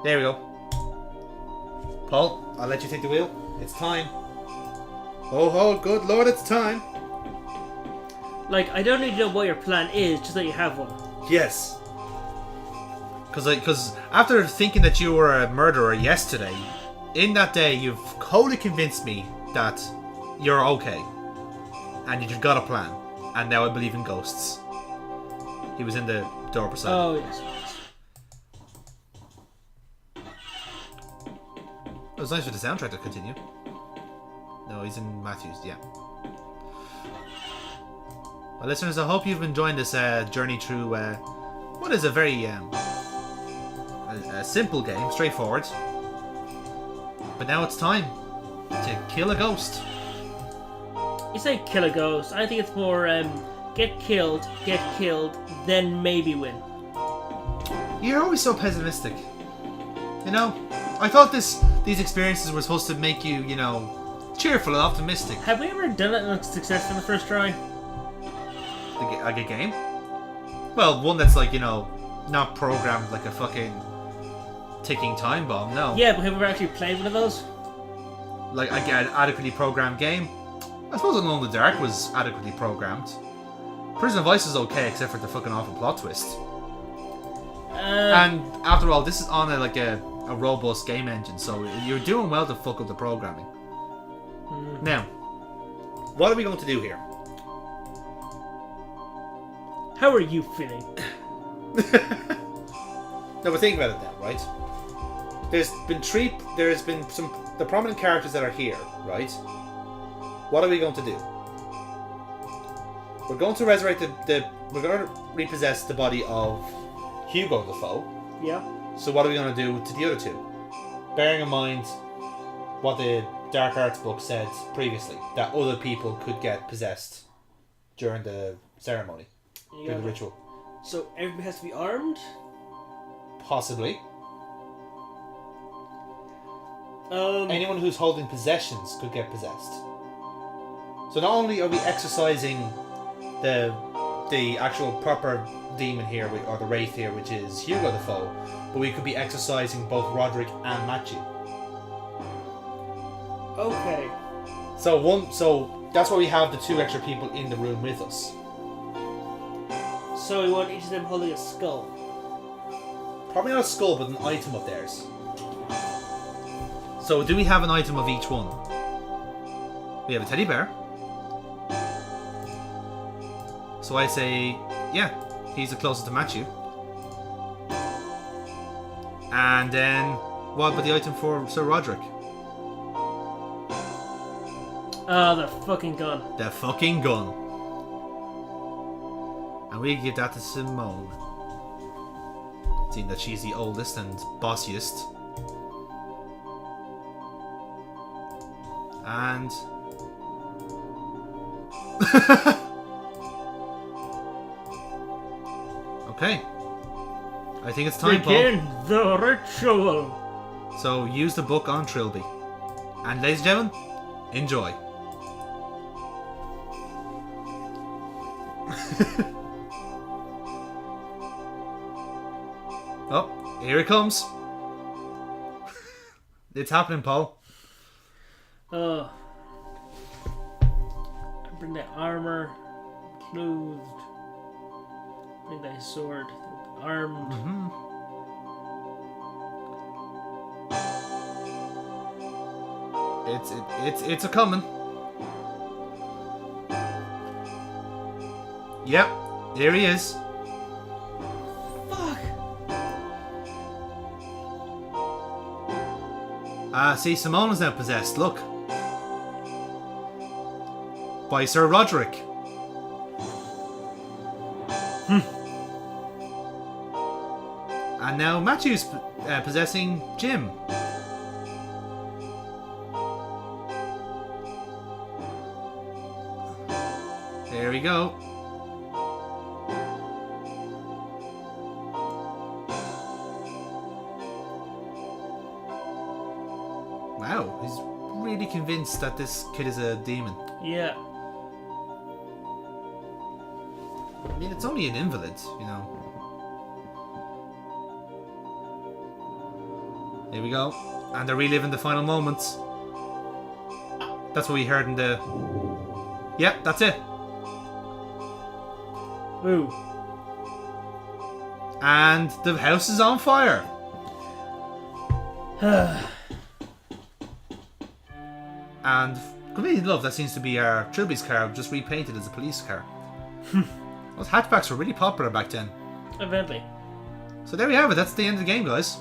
There we go. Paul, I'll let you take the wheel. It's time. Oh, good lord, it's time. Like, I don't need to know what your plan is, just that you have one. Yes. Because after thinking that you were a murderer yesterday, in that day you've wholly convinced me that you're okay. And you've got a plan. And now I believe in ghosts. He was in the door beside. Oh, yes. It was nice for the soundtrack to continue. No, he's in Matthews, yeah. Well, listeners, I hope you've enjoyed this journey through what is a very a simple game, straightforward. But now it's time to kill a ghost. You say kill a ghost. I think it's more get killed, then maybe win. You're always so pessimistic. You know, I thought these experiences were supposed to make you, you know, cheerful and optimistic. Have we ever done it and success in the first try? Like a game? Well, one that's like, you know, not programmed like a fucking ticking time bomb, no. Yeah, but have we ever actually played one of those? Like, again, adequately programmed game? I suppose Alone in the Dark was adequately programmed. Prison of Ice is okay, except for the fucking awful plot twist. And after all, this is on a robust game engine, so you're doing well to fuck up the programming. Now, what are we going to do here? How are you feeling? No, but think about it now, right? There's been the prominent characters that are here, right? What are we going to do? We're going to resurrect we're going to repossess the body of Hugo Defoe. Yeah. So what are we going to do to the other two? Bearing in mind what the Dark Arts book said previously, that other people could get possessed during the ceremony, during the ritual. So everybody has to be armed? Possibly. Anyone who's holding possessions could get possessed. So not only are we exercising the actual proper demon here, or the wraith here, which is Hugo Defoe, but we could be exercising both Roderick and Matthew. Okay. So that's why we have the two extra people in the room with us. So we want each of them holding a skull. Probably not a skull, but an item of theirs. So do we have an item of each one? We have a teddy bear. So I say, yeah, he's the closest to Matthew. And then, what about the item for Sir Roderick? The fucking gun. The fucking gun. And we give that to Simone. Seeing that she's the oldest and bossiest. And... Okay. I think it's time, Begin Paul. the ritual. So use the book on Trilby. And ladies and gentlemen, enjoy. Oh, here it comes. It's happening, Paul. Bring that armor, clothed. Bring thy sword, armed. Mm-hmm. It's a coming. Yep, there he is. Fuck. See, Simone is now possessed. Look. By Sir Roderick. And now Matthew's possessing Jim. There we go. Wow, he's really convinced that this kid is a demon. Yeah. I mean, it's only an invalid, you know. Here we go. And they're reliving the final moments. That's what we heard in the... Yep, that's it. Ooh. And the house is on fire. And completely love, that seems to be our Trilby's car, just repainted as a police car. Those hatchbacks were really popular back then. Evidently. So there we have it, that's the end of the game, guys.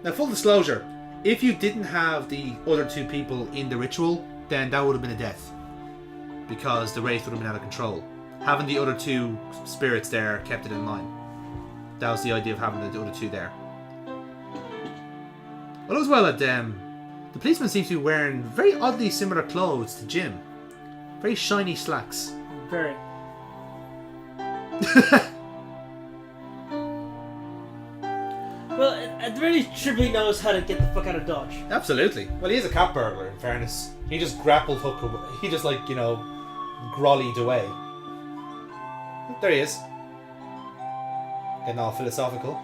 Now, full disclosure, if you didn't have the other two people in the ritual, then that would have been a death. Because the wraith would have been out of control. Having the other two spirits there kept it in line. That was the idea of having the other two there. Well, as well, that the policeman seems to be wearing very oddly similar clothes to Jim. Very shiny slacks. Very. Well, at the very least, Trippy knows how to get the fuck out of Dodge. Absolutely. Well, he is a cat burglar, in fairness. He just grappled hook away. He just, like, you know, grollied away. There he is. Getting all philosophical.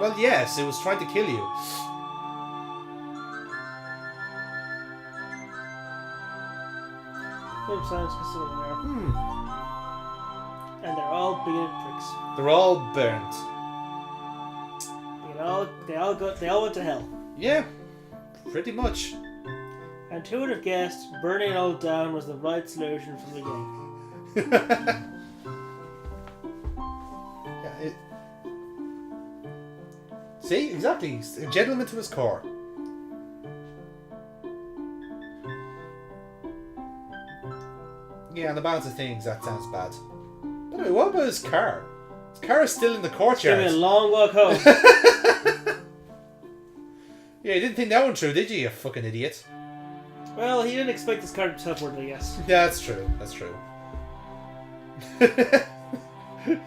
Well, yes, it was trying to kill you. Sounds and they're all being pricks. They're all burnt. They all went to hell. Yeah, pretty much. And who would have guessed burning it all down was the right solution for the game? Yeah, see, exactly. A gentleman to his core. Yeah, on the balance of things, that sounds bad. By the way, what about his car? His car is still in the courtyard. It's gonna be a long walk home. Yeah, you didn't think that one through, did you fucking idiot? Well, he didn't expect his car to teleport, I guess. Yeah, that's true. That's true.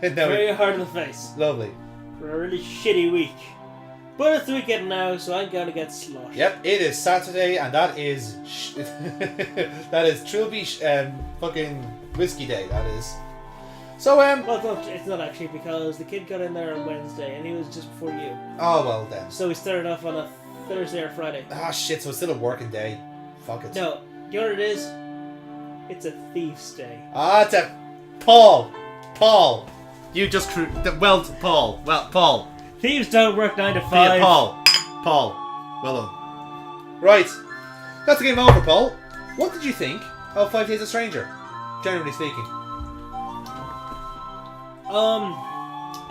Very hard in the face. Lovely. For a really shitty week. But it's the weekend now, so I'm going to get sloshed. Yep, it is Saturday, and that is that is Trilby fucking whiskey day. That is. So well, it's not actually, because the kid got in there on Wednesday, and he was just before you. Oh well then. So we started off on a Thursday or Friday. Ah shit! So it's still a working day. Fuck it. No, you know what it is? It's a thief's day. Ah, it's a Paul. You just Paul. Thieves don't work 9 to 5. Yeah, Paul. Well done. Right. That's the game over, Paul. What did you think of 5 Days a Stranger? Generally speaking.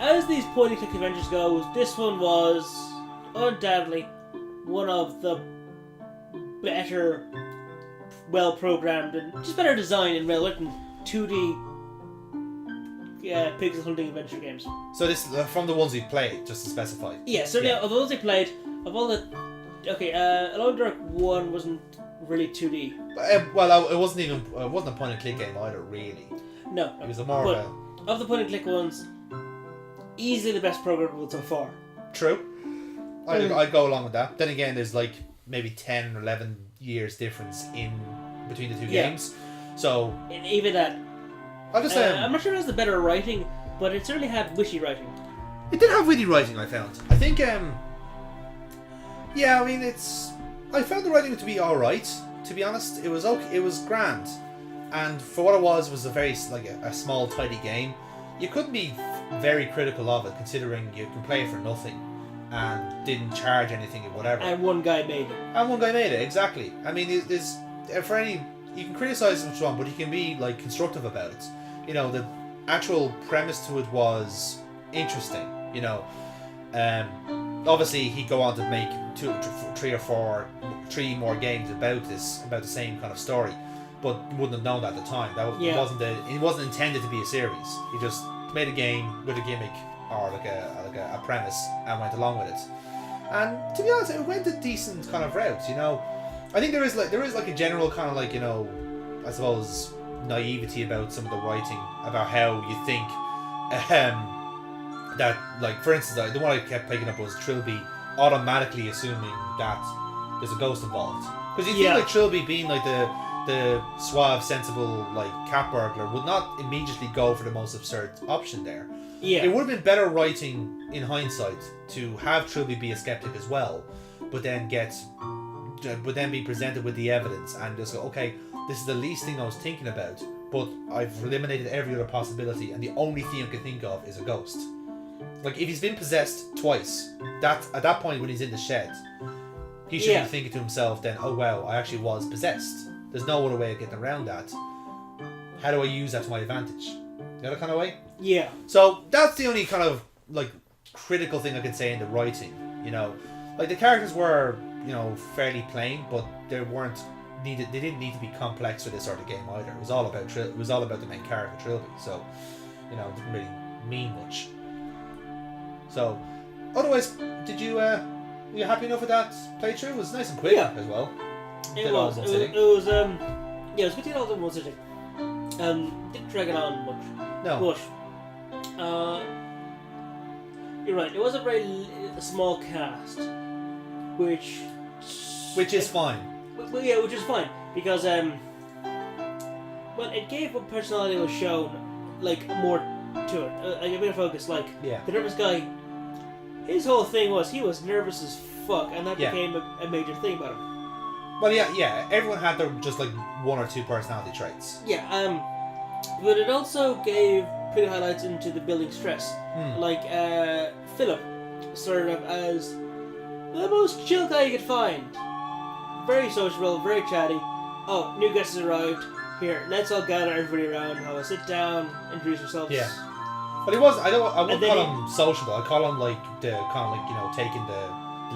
As these point-and-click adventures go, this one was undoubtedly one of the better, well-programmed and just better designed and well-written 2D pixel hunting adventure games. So this is from the ones we've played, just to specify. Yeah, so of the ones I played, of all the... Okay, Alone Dark 1 wasn't really 2D. Well, it wasn't a point-and-click game either, really. No. It was a more of the point-and-click ones, easily the best programmed one so far. True. I'd go along with that. Then again, there's like maybe 10 or 11 years difference between the two games. So... And even that... I'm not sure it has the better writing, but it certainly had witty writing. It did have witty writing, I found. I think, yeah, I mean, I found the writing to be alright, to be honest. It was okay, it was grand. And for what it was a very, a small, tidy game. You couldn't be very critical of it, considering you can play it for nothing and didn't charge anything or whatever. And one guy made it. Exactly. I mean, there's for any you can criticize him if you want, but he can be like constructive about it. You know, the actual premise to it was interesting. You know, obviously he'd go on to make 3 more games about the same kind of story, but wouldn't have known that at the time. It wasn't intended to be a series. He just made a game with a gimmick or like a premise and went along with it. And to be honest, it went a decent kind of route. You know, I think there is like a general kind of like, you know, I suppose naivety about some of the writing about how you think that, like, for instance, the one I kept picking up was Trilby automatically assuming that there's a ghost involved, because you feel like Trilby being like the suave, sensible, like, cat burglar would not immediately go for the most absurd option there. It would have been better writing in hindsight to have Trilby be a skeptic as well, but then be presented with the evidence and just go, okay, this is the least thing I was thinking about, but I've eliminated every other possibility, and the only thing I can think of is a ghost. Like, if he's been possessed twice, at that point when he's in the shed, he should be thinking to himself then, oh wow, I actually was possessed. There's no other way of getting around that. How do I use that to my advantage? The other kind of way? Yeah. So that's the only kind of, like, critical thing I could say in the writing, you know. Like, the characters were, you know, fairly plain, but they didn't need to be complex for this sort of game either. It was all about the main character, Trilby, so, you know, it didn't really mean much. So, otherwise, were you happy enough with that playthrough? It was nice and quick as well. It was good to get all in one sitting. Didn't drag it on much. No. But, you're right, it was a very small cast, which is fine. Which is fine, because, it gave what personality was shown, like, more to it. Like, a bit of focus, like, the nervous guy, his whole thing was he was nervous as fuck, and that became a major thing about him. Well, everyone had their just, like, 1 or 2 personality traits. But it also gave pretty highlights into the building stress. Like, Philip started up as the most chill guy you could find. Very sociable, very chatty. Oh, new guests have arrived. Here, let's all gather everybody around, have a sit down, introduce yourselves. Yeah. But he was, I wouldn't call him sociable. I call him, like, the kind of, like, you know, taking the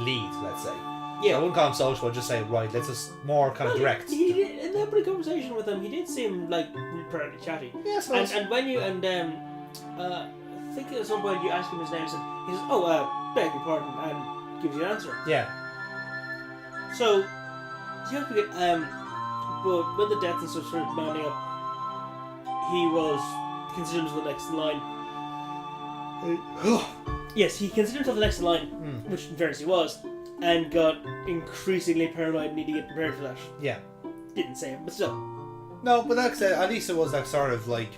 lead, let's say. Yeah. I wouldn't call him sociable, I'd just say, right, let's just more kind of direct. He did, in that brief conversation with him, he did seem, like, pretty chatty. Yeah, I suppose. And when you, I think at some point you ask him his name, and he says, oh, beg your pardon, and gives you an answer. Yeah. So, you have to get, but when the death and stuff started mounting up, he was considered himself the next in line. Yes, he considered himself the next in line, which in fairness he was, and got increasingly paranoid and needed to get prepared for that. Yeah. Didn't say it, but still. No, but like I said, at least it was that sort of, like,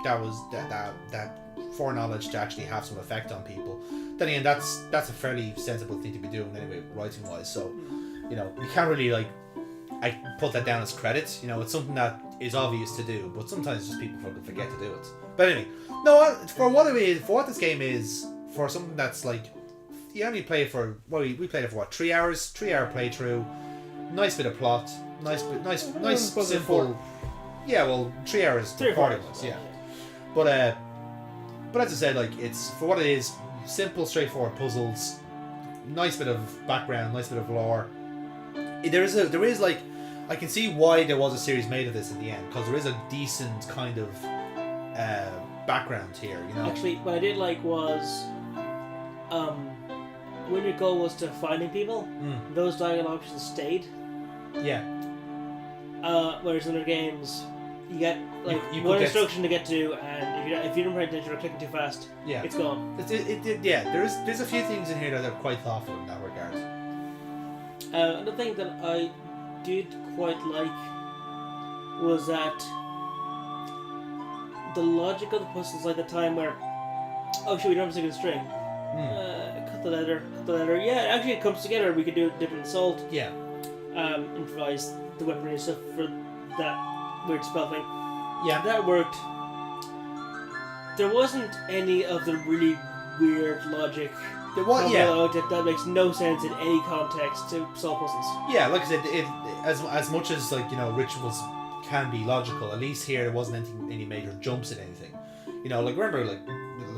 that was that foreknowledge to actually have some effect on people. Then again, that's a fairly sensible thing to be doing anyway, writing wise. So, you know, you can't really, like, I put that down as credit. You know, it's something that is obvious to do, but sometimes just people forget to do it. But anyway, no, for what this game is, for something that's like, you only play it for, we played it for 3 hours, 3 hour playthrough, nice bit of plot, nice simple. Yeah, well, 3 hours recording was, yeah. But as I said, like, it's, for what it is, simple, straightforward puzzles, nice bit of background, nice bit of lore. There is like, I can see why there was a series made of this in the end, because there is a decent kind of background here, you know. Actually, what I did like was, when your goal was to finding people, those dialogue options stayed. Yeah. Whereas in other games, you get like one instruction to get to, and if you don't pay attention or clicking too fast, it's gone. There's a few things in here that are quite thoughtful in that regard. Another thing that I did quite like was that the logic of the puzzles, like the time where, oh shit, we don't have a single string. Cut the letter. Yeah, actually it comes together. We could do a different assault. Yeah. Improvise the weaponry and stuff for that weird spell thing. Yeah. That worked. There wasn't any of the really weird logic. There was, that makes no sense in any context to solve puzzles. Yeah, like I said, it as much as, like, you know, rituals can be logical. At least here there wasn't any major jumps in anything. You know, like remember like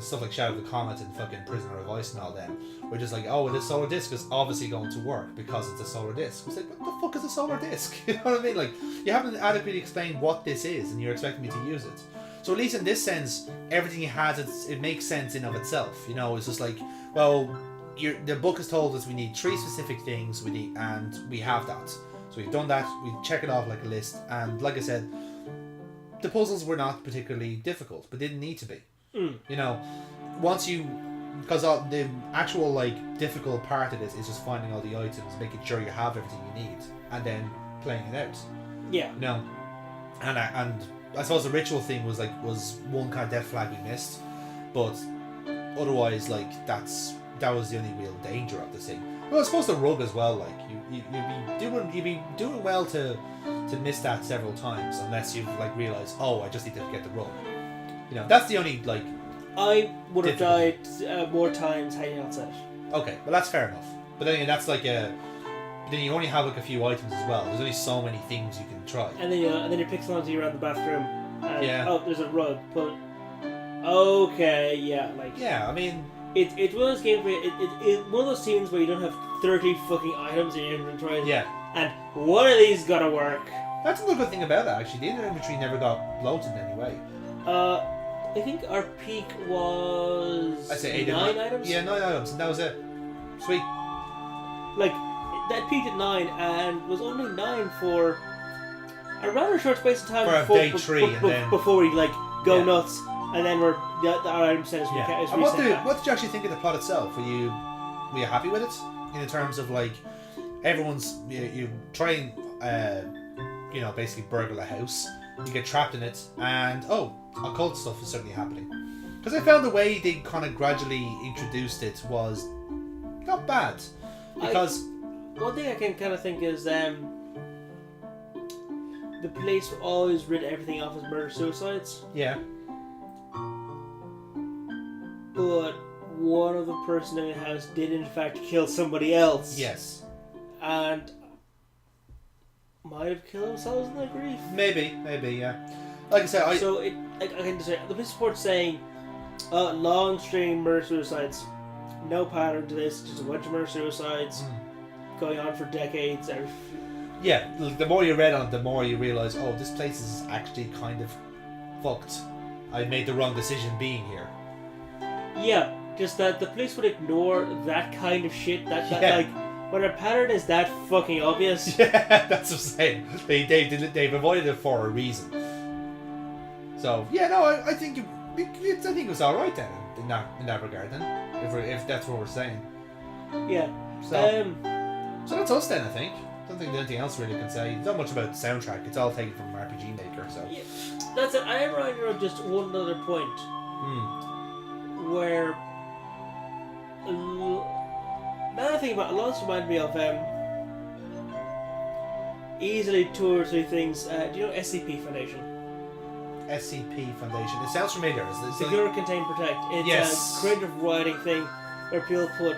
stuff like Shadow of the Comet and fucking Prisoner of Ice and all them. We're just like, oh, this solar disc is obviously going to work because it's a solar disc. It's like, what the fuck is a solar disc? You know what I mean? Like, you haven't adequately explained what this is, and you're expecting me to use it. So at least in this sense, everything he has, it makes sense in of itself. You know, it's just like, well, the book has told us we need 3 specific things, and we have that. So we've done that, we check it off like a list, and like I said, the puzzles were not particularly difficult, but didn't need to be. You know, because the actual like difficult part of this is just finding all the items, making sure you have everything you need, and then playing it out. Yeah. You know, and I suppose the ritual thing was one kind of death flag we missed, but otherwise that was the only real danger of the thing. Well, I suppose the rug as well. Like you'd be doing well to miss that several times unless you've realized, oh, I just need to get the rug. You know, that's the only I would have died more times had you not said. Okay, well that's fair enough. But then again, that's then you only have a few items as well. There's only so many things you can try. And then you pick something around the bathroom. And, yeah. Oh, there's a rug. But okay, yeah, yeah, I mean, it's one of those games where it's one of those scenes where you don't have 30 fucking items in your inventory. Yeah. And one of these gotta work. That's another good thing about it, actually. The inventory never got bloated in any way. I think our peak was... I'd say 9 items? Yeah, 9 items, and that was it. Sweet. That peaked at 9 and was only 9 for a rather short space of time for day 3 and then... before we go nuts, and then our item set is reset. And what did you actually think of the plot itself? Were you happy with it? In terms of everyone's... You try and basically burgle a house. You get trapped in it, and occult stuff is certainly happening. Because I found the way they kind of gradually introduced it was not bad. Because one thing I can kind of think is the police always writ everything off as murder-suicides. Yeah. But one of the person in the house did in fact kill somebody else. Yes. And might have killed themselves in their grief. Maybe, yeah. Like I said, I can say the police report saying long string murder-suicides. No pattern to this, just a bunch of murder-suicides going on for decades. Yeah, the more you read on it, the more you realise, this place is actually kind of fucked. I made the wrong decision being here. Yeah, just that the police would ignore that kind of shit. When a pattern is that fucking obvious. Yeah, that's what I'm saying. They've avoided it for a reason. So yeah, no, I think it was all right then in that regard then, if that's what we're saying. Yeah. So that's us then, I think. Don't think there's anything else really can say. Not much about the soundtrack. It's all taken from RPG Maker, so. Yeah, that's it. I am writing on just one other point. Where now I think about it, a lot of this reminds me of easily 2 or 3 things. Do you know SCP Foundation? SCP Foundation. It sounds familiar. Secure, Contain, Protect. It's a creative writing thing where people put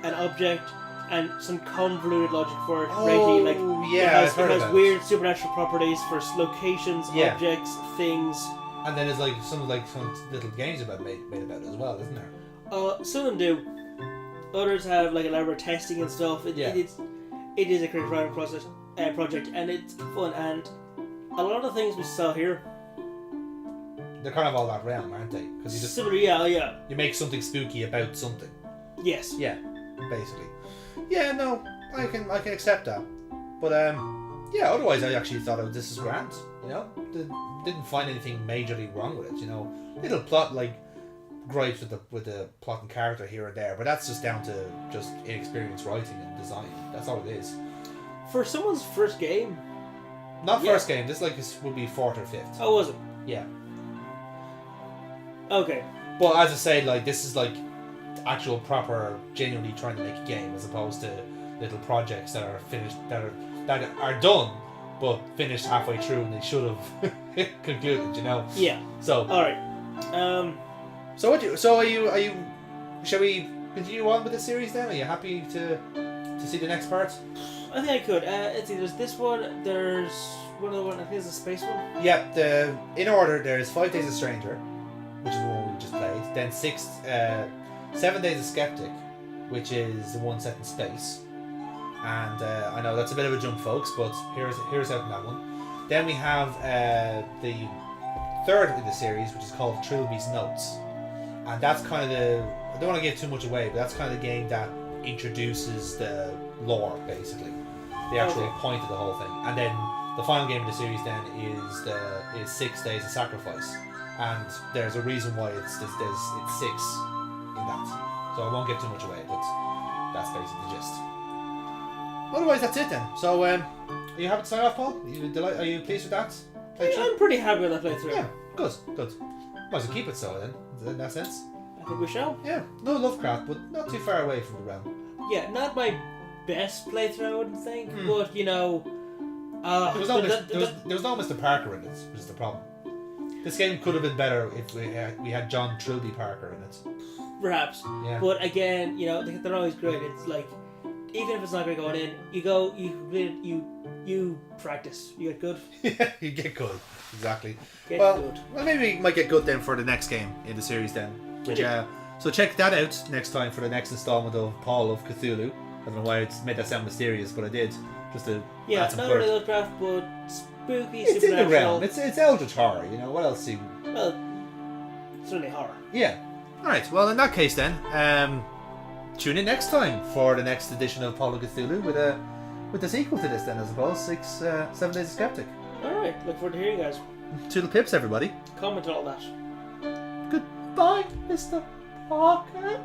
an object and some convoluted logic for it. It has weird supernatural properties for locations, objects, things. And then there's some little games made about it as well, isn't there? Some of them do. Others have elaborate testing and stuff. It is a creative writing project, and it's fun. And a lot of the things we saw here, they're kind of all that realm, aren't they? Because you just you make something spooky about something. Yes. Yeah, basically. Yeah, no, I can accept that. But otherwise I actually thought this is grand. You know, didn't find anything majorly wrong with it. You know, little plot gripes with the plot and character here and there, but that's just down to just inexperienced writing and design. That's all it is. For someone's first game. Not first game. This would be 4th or 5th. Oh, was it? Yeah. Okay. But as I say, this is actual proper, genuinely trying to make a game, as opposed to little projects that are finished, that are done, but finished halfway through, and they should have concluded. You know. Yeah. So. All right. So are you? Shall we continue on with the series then? Are you happy to see the next part? I think I could. Let's see. There's this one. There's one of the one. I think it's a space one. Yeah. In order, there's 5 Days of Stranger, which is the one we just played. Then 7 Days of Skeptic, which is the one set in space. And I know that's a bit of a jump, folks, but here's out in that one. Then we have the third in the series, which is called Trilby's Notes, and that's kind of I don't want to give too much away, but that's kind of the game that introduces the lore, basically, the actual point of the whole thing. And then the final game of the series then is 6 Days of Sacrifice, and there's a reason why it's 6 in that. So I won't give too much away, but that's basically the gist. Otherwise, that's it then. So, are you happy to sign off, Paul? Are you pleased with that? Yeah, I'm pretty happy with that playthrough. Yeah, good. Might as well keep it so then, in that sense. I think we shall. Yeah, no Lovecraft, but not too far away from the realm. Yeah, not my best playthrough, I wouldn't think, but you know. There was no Mr. Parker in it, which is the problem. This game could have been better if we had John Trilby Parker in it. Perhaps. Yeah. But again, you know, they're always great. It's like, even if it's not going to go in, you practice, you get good. Yeah, you get good, exactly. Get well, good. Well, maybe we might get good then for the next game in the series then. Which, so check that out next time for the next installment of Paul of Cthulhu. I don't know why I made that sound mysterious, but I did. Just to add some not flirt. really Lovecraft, but spooky, it's supernatural. in the realm. It's eldritch horror. You know what else? Well, certainly horror. Yeah. All right. Well, in that case, then, tune in next time for the next edition of Paul of Cthulhu with the sequel to this. Then, I suppose 7 Days of Skeptic. All right. Look forward to hearing you guys. Toodle pips, everybody. Comment on all that. Goodbye, Mr. Parker.